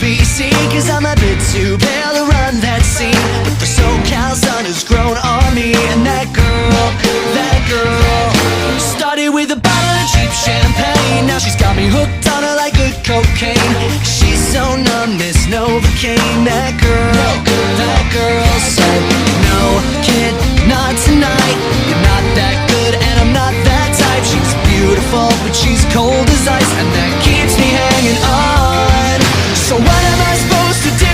PC, cause I'm a bit too pale to run that scene. But the SoCal sun has grown on me, and that girl started with a bottle of cheap champagne. Now she's got me hooked on her like good cocaine. She's so numb, this Novocaine. That girl said, no kid, not tonight. You're not that good and I'm not that type. She's beautiful but she's cold as ice, and that keeps me hanging on. So what am I supposed to do?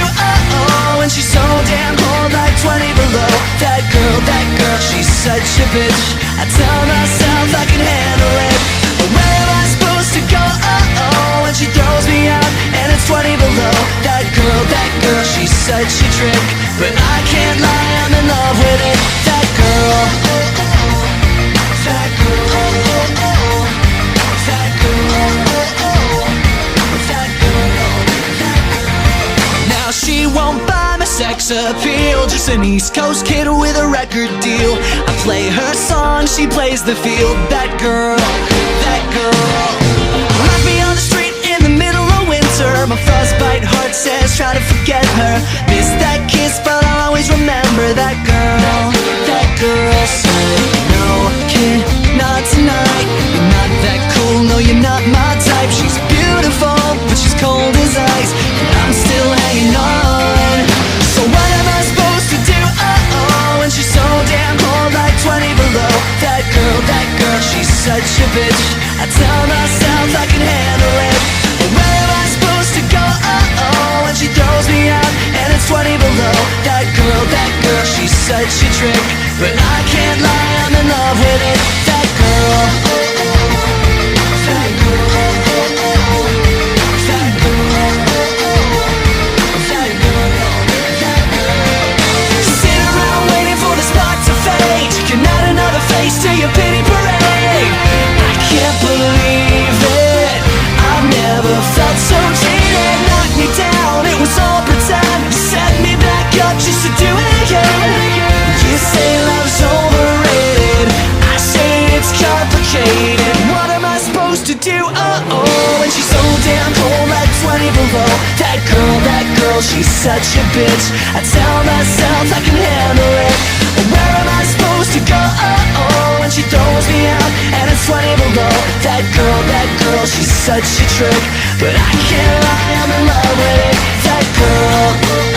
When she's so damn cold, like 20 below. That girl, she's such a bitch. I tell myself I can handle it, but where am I supposed to go? When she throws me out and it's 20 below. That girl, she's such a trick, but I can't lie, I'm in love with it. That girl, that girl, that girl, that girl. Now she won't buy my sex appeal, just an East Coast kid with a record deal. I play her song, she plays the field. That girl, left me on the street in the middle of winter. My frostbite heart says try to forget her. Miss that kiss, but I'll always remember that girl. That girl said, no kid, not tonight. You're not that cool, no you're not my type. She's beautiful, but she's cold as ice, and I'm still hanging on. So what am I supposed to do? When she's so damn cold, like 20 below. That girl, she's such a bitch. I tell myself I can handle it, but where am I supposed to go? When she throws me out and it's 20 below. That girl, she's such a trick, but I can't lie, I'm in love with it. That girl, that girl, that girl, that girl. Sit around waiting for the spark to fade. You're not another face to your pity parade. I can't believe it, I've never felt so jaded. Knocked me down, it was all pretend. Set me back up just to do it again. You say love's overrated, I say it's complicated. What am I supposed to do? When she's so damn cold, like 20 below. That girl, she's such a bitch. I tell myself I can handle it, but where am I supposed to go? When she throws me out and it's 20 below. That girl, she's such a trick, but I can't lie, I'm in love with it. That girl.